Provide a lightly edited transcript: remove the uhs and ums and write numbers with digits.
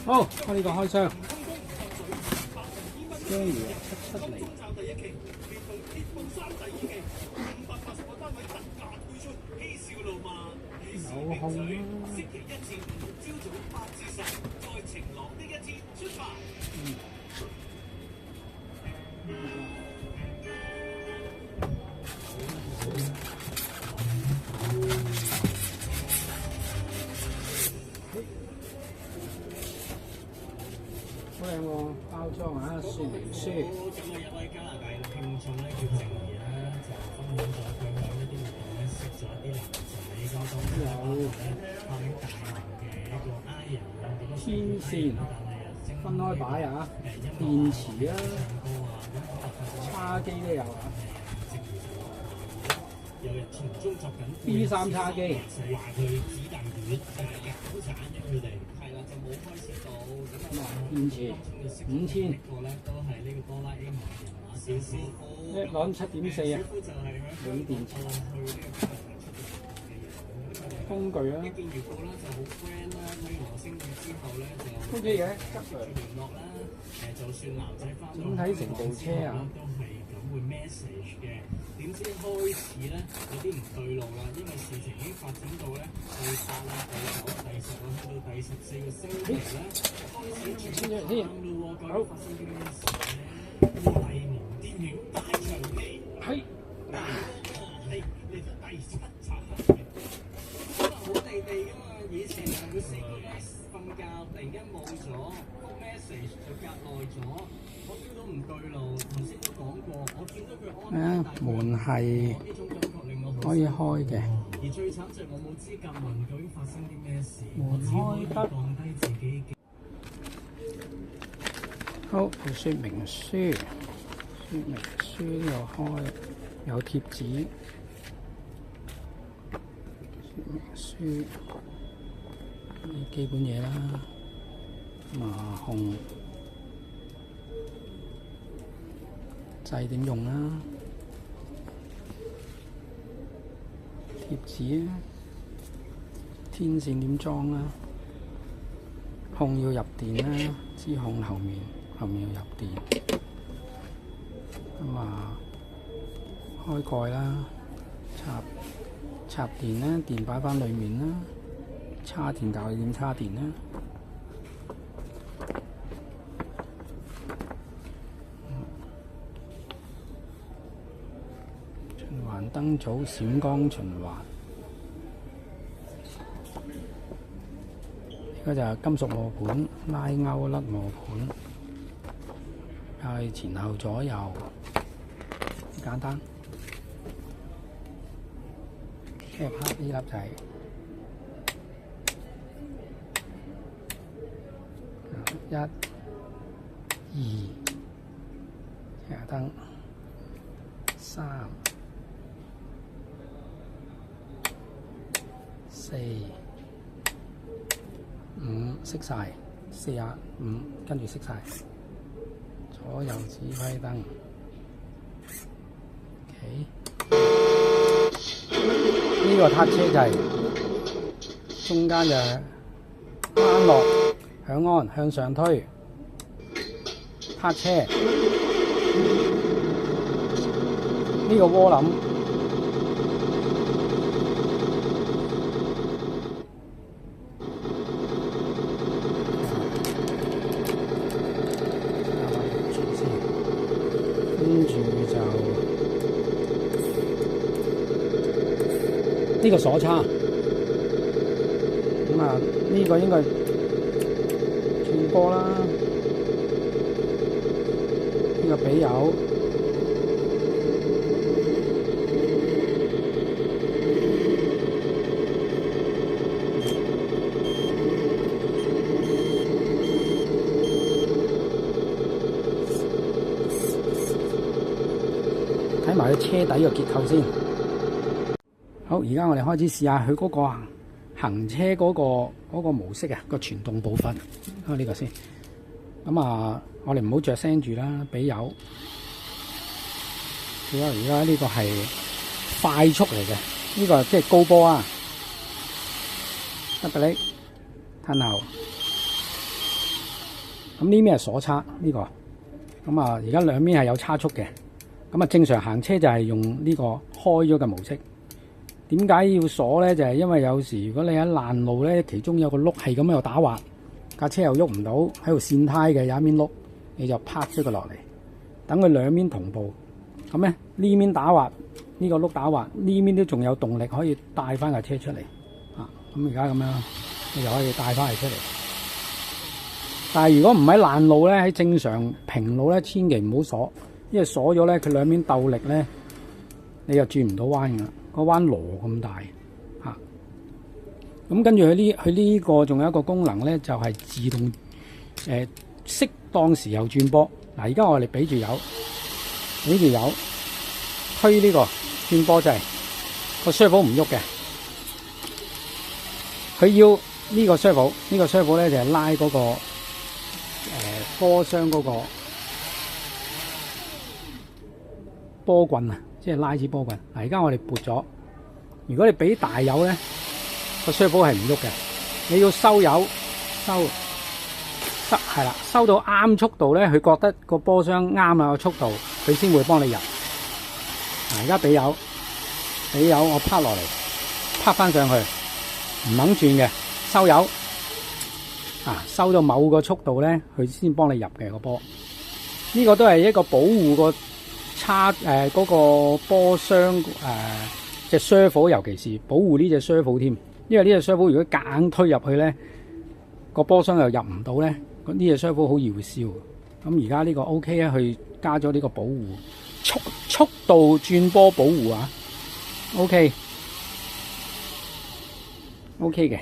好，我呢個開箱。姜魚770。有空啦。好靚喎，包裝啊，說明書。今日有位加拿大嘅聽眾咧叫靜怡啦，就分享咗佢喺一啲活動咧識咗一啲男仔，咁當中咧包括咧拍緊大型嘅一個 I 人啊，幾多天線分開擺啊，電池啊，叉機都有啊。有日從中作緊 B3 叉機，就話佢子彈短，好慘嘅佢哋，係啦就冇開始到咁啊。電池5000，個咧都係呢個哆啦 A 夢人馬小師傅，一攞7.4啊，就係鋁電池。工具啊，一見如故啦，就好 friend 啦。睇完流星雨之後咧，就 OK 嘅，出聯絡啦。就算男仔翻整體成部車啊，都係咁會 message 嘅。點知開始咧有啲唔對路啦，因為事情已經發展到咧第8啦、第9、第10啦，去到第14個星期咧，開始轉啱咯喎。究竟發生啲咩事咧？大無癲鳥大長氣，係你就第7集。好地地噶嘛，以前係會4個月瞓覺，突然間冇咗，個 message 就隔耐咗，我 feel 到唔對路。頭先都講過，我見到佢安排門係呢種感覺令我好可以開嘅。而最慘就係我冇資格問究竟發生啲咩事，門開得降低自己嘅。好，說明書，說明書又開，有貼紙。說明書啲基本嘢啦，麻控掣點用啦，貼紙啊，天線點裝啦，控要入電啦，支控後面要入電，咁啊開蓋啦，插電啦，電擺返裏面啦，叉電教你點叉電啦。循環燈組閃光循環，呢個就係金屬磨盤，拉勾甩磨盤，係前後左右，簡單。拍呢粒掣，1、2，車燈，3、4、5，熄晒，45，跟住熄晒，左右指揮燈 ，OK。呢個撻車掣，中間就關落響安向上推，撻車。呢個渦輪跟住就呢個鎖叉，咁啊呢個應該轉波啦，呢個比油，睇埋佢車底個結構先。好，而家我哋開始試下佢嗰個行車嗰個模式啊，個傳動部分。啊，呢個先。咁啊，我哋唔好着聲住啦，俾油。而家呢個係快速嚟嘅，呢個即係高波啊。得㗎你，吞後。咁呢邊係鎖叉呢個，咁啊而家兩邊係有差速嘅。咁啊正常行車就係用呢個開咗嘅模式。點解要鎖咧？就係因為有時如果你喺爛路咧，其中有個轆係咁喺度打滑，架車又喐唔到，喺度跣胎嘅有一邊轆，你就拍咗佢落嚟，等佢兩邊同步。咁咧呢邊打滑，呢個轆打滑，呢邊都仲有動力可以帶翻架車出嚟。咁而家咁樣，你就可以帶翻嚟出嚟。但係如果唔喺爛路咧，喺正常平路咧，千祈唔好鎖，因為鎖咗咧，佢兩邊鬥力咧，你就轉唔到彎噶啦，個彎螺咁大嚇。咁跟住佢呢個仲有一個功能咧，就係自動適當時候轉波。嗱，而家我哋俾住油，推呢個轉波掣，個 servo 唔喐嘅。佢要呢個 servo 咧就係拉嗰個波箱嗰個波棍啊，即係拉支波棍。嗱，而家我哋撥咗，如果你俾大油咧，個 servo 係唔喐嘅。你要收油，係啦，收到啱速度咧，佢覺得個波箱啱啦個速度，佢先會幫你入。嗱，而家俾油，我拍落嚟，拍翻上去。唔肯轉嘅，收油收到某個速度咧，佢先幫你入嘅個波。呢個都係一個保護個嗰個波箱隻 servo， 尤其是保護呢隻 servo 添。因為呢隻 servo 如果夾硬推入去咧，個波箱又入唔到咧，呢隻 servo 好易會燒。咁而家呢個 OK 啊，佢加咗呢個保護速度轉波保護啊 ，OK。OK 嘅。